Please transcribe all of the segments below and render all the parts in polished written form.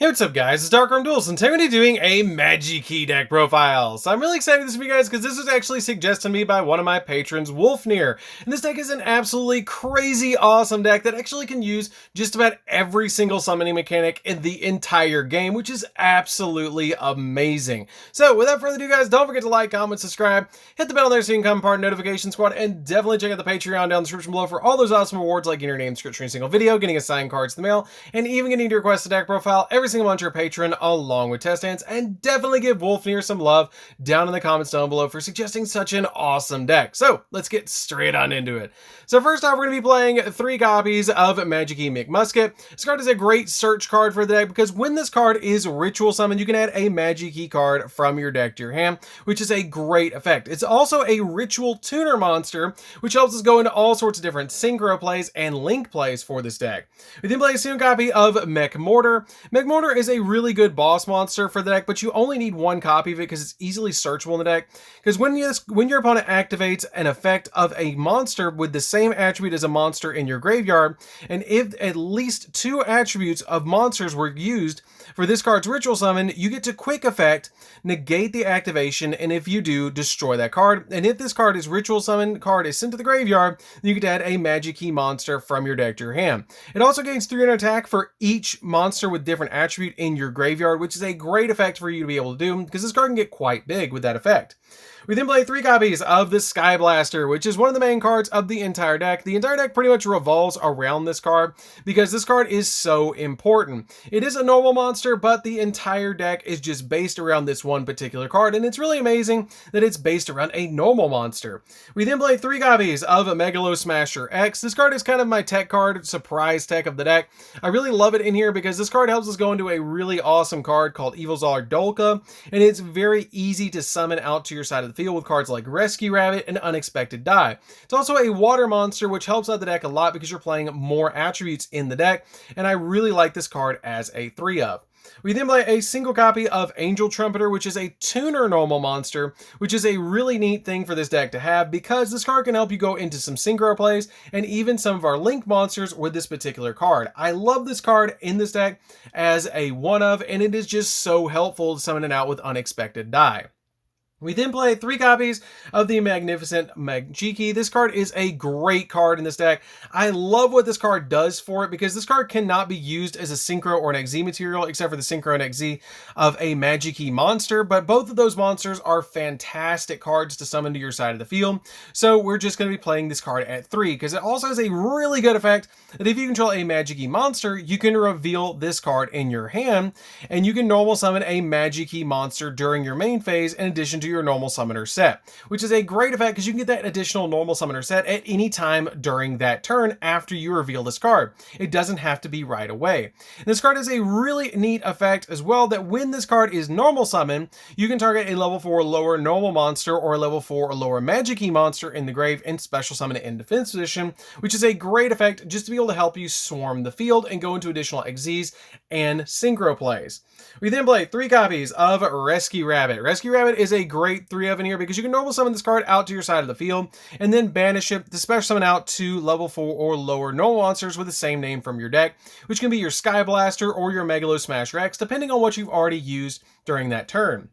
Hey, what's up guys, it's DarkArmedDuelist, and today we're going to be doing a Magikey deck profile. So I'm really excited for this video guys, because this was actually suggested to me by one of my patrons, Wulffner. And this deck is an absolutely crazy awesome deck that actually can use just about every single summoning mechanic in the entire game, which is absolutely amazing. So without further ado guys, don't forget to like, comment, subscribe, hit the bell there so you can become part of the notification squad, and definitely check out the Patreon down in the description below for all those awesome rewards like getting your name description in a single video, getting assigned cards in the mail, and even getting to request a deck profile every single month to your patron along with test stands. And definitely give Wulffner some love down in the comments down below for suggesting such an awesome deck. So let's get straight on into it. So first off, we're going to be playing 3 copies of Magikey McMusket. This card is a great search card for the deck because when this card is ritual summoned, you can add a Magikey card from your deck to your hand, which is a great effect. It's also a ritual tuner monster, which helps us go into all sorts of different synchro plays and link plays for this deck. We then play a single copy of MechMortar. MechMortar is a really good boss monster for the deck, but you only need 1 copy of it because it's easily searchable in the deck. Because when your opponent activates an effect of a monster with the same attribute as a monster in your graveyard, and if at least 2 attributes of monsters were used for this card's ritual summon, you get to quick effect, negate the activation, and if you do, destroy that card. And if this card is ritual summon card is sent to the graveyard, then you get to add a Magikey monster from your deck to your hand. It also gains 300 attack for each monster with different attribute in your graveyard, which is a great effect for you to be able to do because this card can get quite big with that effect. We then play 3 copies of the Sky Blaster, which is one of the main cards of the entire deck. The entire deck pretty much revolves around this card because this card is so important. It is a normal monster, but the entire deck is just based around this one particular card, and it's really amazing that it's based around a normal monster. We then play 3 copies of Megalo Smasher X. This card is kind of my tech card, surprise tech of the deck. I really love it in here because this card helps us go into a really awesome card called Evilzar Dolka, and it's very easy to summon out to your side of the field with cards like Rescue Rabbit and Unexpected Die. It's also a water monster, which helps out the deck a lot because you're playing more attributes in the deck, and I really like this card as a 3 of. We then play a single copy of Angel Trumpeter, which is a tuner normal monster, which is a really neat thing for this deck to have because this card can help you go into some synchro plays and even some of our link monsters with this particular card. I love this card in this deck as a 1 of, and it is just so helpful to summon it out with Unexpected Die. We then play 3 copies of the Magnificent Magikey. This card is a great card in this deck. I love what this card does for it because this card cannot be used as a Synchro or an XZ material except for the Synchro and XZ of a Magikey monster, but both of those monsters are fantastic cards to summon to your side of the field. So we're just going to be playing this card at 3 because it also has a really good effect that if you control a Magikey monster, you can reveal this card in your hand and you can normal summon a Magikey monster during your main phase in addition to your normal summoner set, which is a great effect because you can get that additional normal summoner set at any time during that turn after you reveal this card. It doesn't have to be right away. And this card has a really neat effect as well that when this card is normal summon, you can target a level 4 or lower normal monster or a level 4 or lower Magikey monster in the grave and special summon it in defense position, which is a great effect just to be able to help you swarm the field and go into additional XZs and synchro plays. We then play 3 copies of Rescue Rabbit. Rescue Rabbit is a great 3 of in here because you can normal summon this card out to your side of the field and then banish it to special summon out to level 4 or lower normal monsters with the same name from your deck, which can be your Sky Blaster or your Megalo Smasher X, depending on what you've already used during that turn.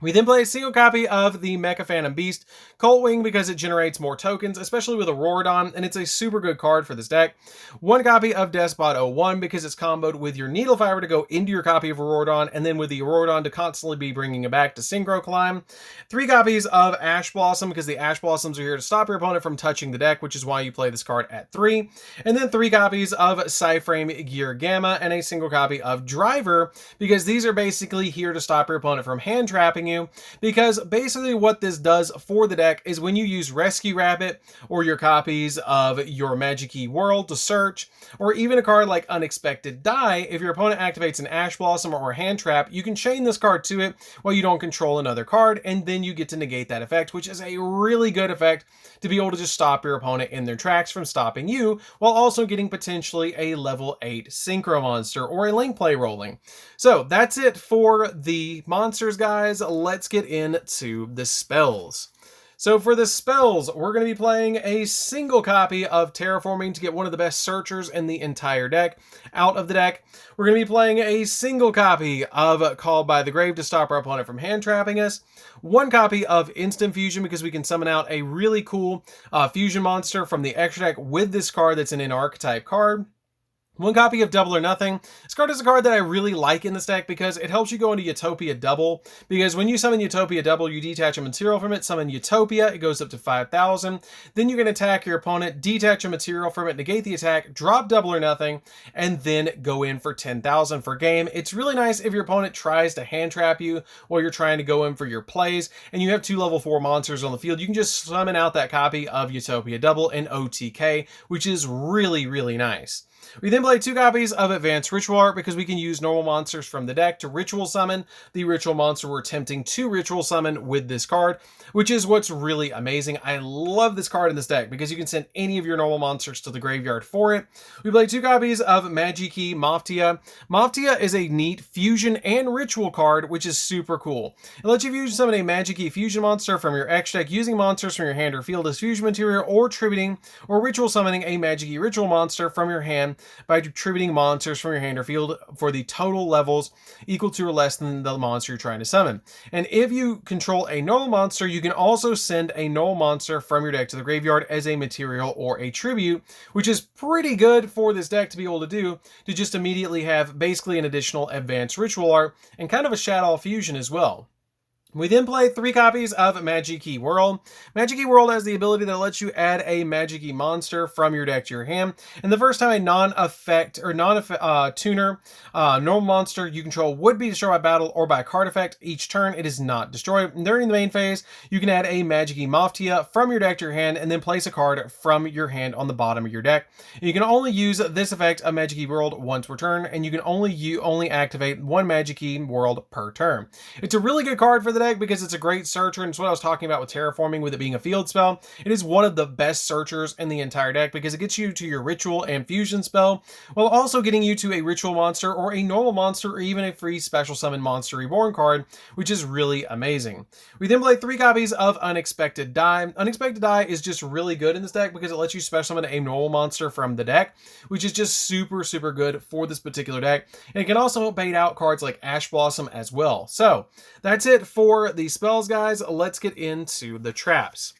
We then play a single copy of the Mecha Phantom Beast Colt Wing because it generates more tokens, especially with Auroradon, and it's a super good card for this deck. 1 copy of Despot 01 because it's comboed with your Needle Fiber to go into your copy of Auroradon, and then with the Auroradon to constantly be bringing it back to Synchro Climb. 3 copies of Ash Blossom because the Ash Blossoms are here to stop your opponent from touching the deck, which is why you play this card at 3. And then 3 copies of Psyframe Gear Gamma and a single copy of Driver because these are basically here to stop your opponent from hand trapping you, because basically what this does for the deck is when you use Rescue Rabbit or your copies of your Magikey World to search, or even a card like Unexpected Die, if your opponent activates an Ash Blossom or a hand trap, you can chain this card to it while you don't control another card, and then you get to negate that effect, which is a really good effect to be able to just stop your opponent in their tracks from stopping you, while also getting potentially a level 8 Synchro monster or a link play rolling. So that's it for the monsters, guys. Let's get into the spells. So for the spells, we're going to be playing a single copy of Terraforming to get one of the best searchers in the entire deck out of the deck. We're going to be playing a single copy of Called by the Grave to stop our opponent from hand trapping us. One copy of Instant Fusion because we can summon out a really cool fusion monster from the extra deck with this card that's an archetype card. One copy of Double or Nothing. This card is a card that I really like in this deck because it helps you go into Utopia Double. Because when you summon Utopia Double, you detach a material from it, summon Utopia, it goes up to 5,000. Then you can attack your opponent, detach a material from it, negate the attack, drop Double or Nothing, and then go in for 10,000 for game. It's really nice if your opponent tries to hand trap you while you're trying to go in for your plays, and you have 2 level 4 monsters on the field. You can just summon out that copy of Utopia Double in OTK, which is really, really nice. We then play 2 copies of Advanced Ritual Art because we can use normal monsters from the deck to ritual summon the ritual monster we're attempting to ritual summon with this card, which is what's really amazing. I love this card in this deck because you can send any of your normal monsters to the graveyard for it. We play 2 copies of Magikey Maftia. Maftia is a neat fusion and ritual card, which is super cool. It lets you fusion summon a Magikey fusion monster from your extra deck using monsters from your hand or field as fusion material, or tributing or ritual summoning a Magikey ritual monster from your hand by attributing monsters from your hand or field for the total levels equal to or less than the monster you're trying to summon. And if you control a normal monster, you can also send a normal monster from your deck to the graveyard as a material or a tribute, which is pretty good for this deck to be able to do, to just immediately have basically an additional Advanced Ritual Art and kind of a Shadow Fusion as well. We then play 3 copies of Magikey World. Magikey World has the ability that lets you add a Magikey monster from your deck to your hand. And the first time a non-effect or non-tuner normal monster you control would be destroyed by battle or by a card effect each turn, it is not destroyed. And during the main phase, you can add a Magikey Maftia from your deck to your hand and then place a card from your hand on the bottom of your deck. And you can only use this effect of Magikey World once per turn, and you can only activate 1 Magikey World per turn. It's a really good card for the deck because it's a great searcher, and it's what I was talking about with Terraforming, with it being a field spell. It is one of the best searchers in the entire deck because it gets you to your ritual and fusion spell while also getting you to a ritual monster or a normal monster or even a free special summon Monster Reborn card, which is really amazing. We then play 3 copies of Unexpected Die. Unexpected Die is just really good in this deck because it lets you special summon a normal monster from the deck, which is just super, super good for this particular deck. And it can also bait out cards like Ash Blossom as well. So that's it for the spells, guys. Let's get into the traps.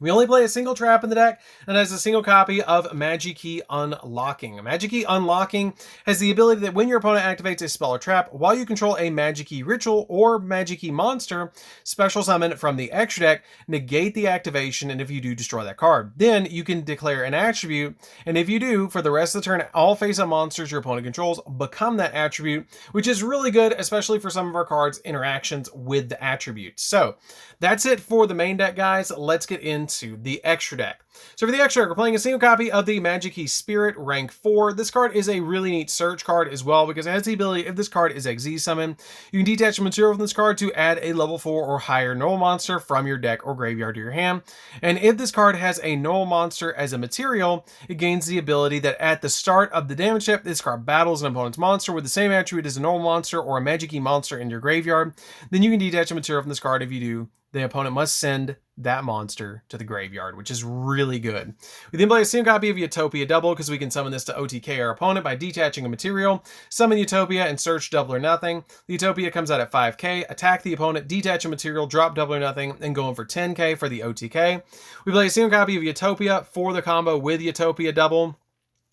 We only play a single trap in the deck, and has a single copy of Magikey Unlocking. Magikey Unlocking has the ability that when your opponent activates a spell or trap, while you control a Magikey ritual or Magikey monster, special summon from the extra deck, negate the activation, and if you do, destroy that card. Then you can declare an attribute, and if you do, for the rest of the turn, all face-up monsters your opponent controls become that attribute, which is really good, especially for some of our cards' interactions with the attributes. So that's it for the main deck, guys. Let's get into the extra deck. So for the extra deck, we're playing a single copy of the Magikey Spirit, rank 4. This card is a really neat search card as well because it has the ability, if this card is XZ summon, you can detach a material from this card to add a level 4 or higher normal monster from your deck or graveyard to your hand. And if this card has a normal monster as a material, it gains the ability that at the start of the damage step, this card battles an opponent's monster with the same attribute as a normal monster or a Magikey monster in your graveyard. Then you can detach a material from this card. If you do, the opponent must send that monster to the graveyard, which is really good. We then play a single copy of Utopia Double because we can summon this to OTK our opponent by detaching a material, summon Utopia, and search Double or Nothing. The Utopia comes out at 5k, attack the opponent, detach a material, drop Double or Nothing, and go in for 10k for the OTK. We play a single copy of Utopia for the combo with Utopia Double.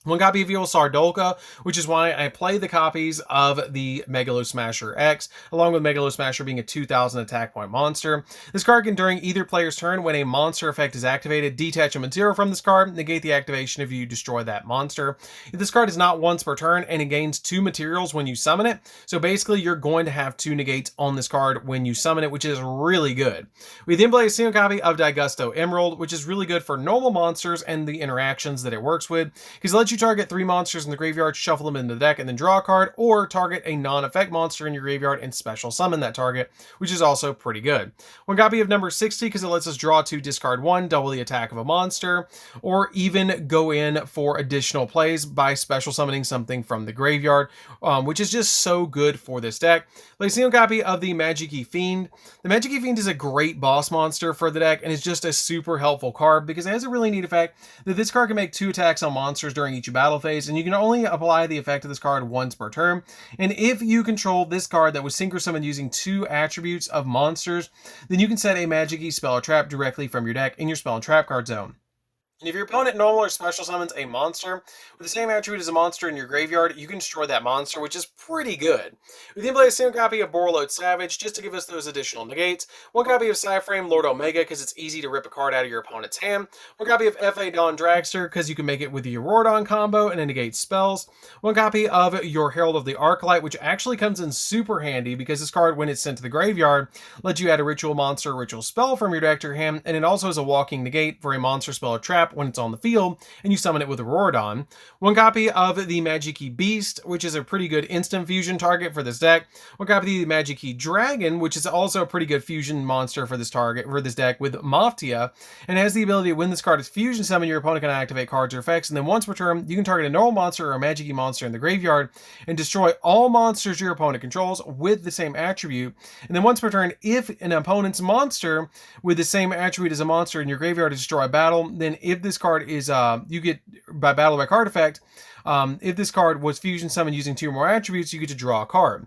1 copy of Evil Sardolka, which is why I play the copies of the Megalo Smasher X, along with Megalo Smasher being a 2000 attack point monster. This card can, during either player's turn, when a monster effect is activated, detach a material from this card, negate the activation if you destroy that monster. This card is not once per turn, and it gains 2 materials when you summon it, so basically you're going to have 2 negates on this card when you summon it, which is really good. We then play a single copy of Daigusto Emerald, which is really good for normal monsters and the interactions that it works with, because it lets you you target 3 monsters in the graveyard, shuffle them into the deck, and then draw a card, or target a non-effect monster in your graveyard and special summon that target, which is also pretty good. 1 copy of number 60 because it lets us draw 2, discard 1, double the attack of a monster, or even go in for additional plays by special summoning something from the graveyard, which is just so good for this deck. Play a single copy of the Magikey Fiend. The Magikey Fiend is a great boss monster for the deck and is just a super helpful card because it has a really neat effect that this card can make 2 attacks on monsters during each battle phase, and you can only apply the effect of this card once per turn. And if you control this card that was synchro summoned using 2 attributes of monsters, then you can set a Magikey spell or trap directly from your deck in your spell and trap card zone. And if your opponent normal or special summons a monster with the same attribute as a monster in your graveyard, you can destroy that monster, which is pretty good. We then play a single copy of Borreload Savage just to give us those additional negates. 1 copy of Cyframe Lord Omega because it's easy to rip a card out of your opponent's hand. 1 copy of F.A. Dawn Dragster because you can make it with the Auroradon combo and it negates spells. 1 copy of your Herald of the Arclight, which actually comes in super handy because this card, when it's sent to the graveyard, lets you add a ritual monster or ritual spell from your deck to your hand, and it also is a walking negate for a monster spell or trap when it's on the field and you summon it with Auroradon. 1 copy of the Magikey Beast, which is a pretty good instant fusion target for this deck. 1 copy of the Magikey Dragon, which is also a pretty good fusion monster for this deck with Maftia, and has the ability to, when this card is fusion summoned, your opponent can activate cards or effects, and then once per turn you can target a normal monster or a Magikey monster in the graveyard and destroy all monsters your opponent controls with the same attribute. And then once per turn, if an opponent's monster with the same attribute as a monster in your graveyard to destroy a battle, then if this card is you get by battle by card effect, if this card was fusion summoned using 2 or more attributes, you get to draw a card.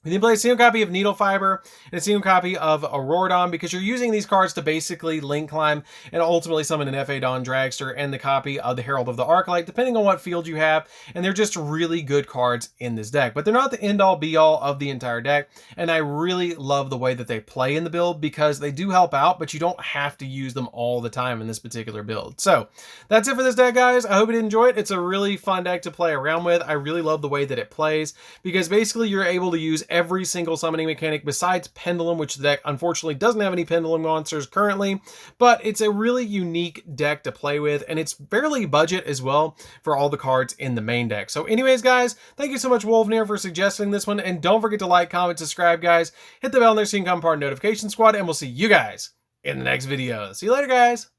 We then play a single copy of Needle Fiber and a single copy of Auroradon because you're using these cards to basically link climb and ultimately summon an F.A. Dawn Dragster and the copy of the Herald of the Arclight, depending on what field you have, and they're just really good cards in this deck. But they're not the end-all be-all of the entire deck, and I really love the way that they play in the build because they do help out, but you don't have to use them all the time in this particular build. So that's it for this deck, guys. I hope you did enjoy it. It's a really fun deck to play around with. I really love the way that it plays because basically you're able to use every single summoning mechanic besides Pendulum, which the deck unfortunately doesn't have any Pendulum monsters currently, but it's a really unique deck to play with, and it's fairly budget as well for all the cards in the main deck. So anyways, guys, thank you so much, Wulffner, for suggesting this one, and don't forget to like, comment, subscribe, guys. Hit the bell there so you can become part of the notification squad, and we'll see you guys in the next video. See you later, guys.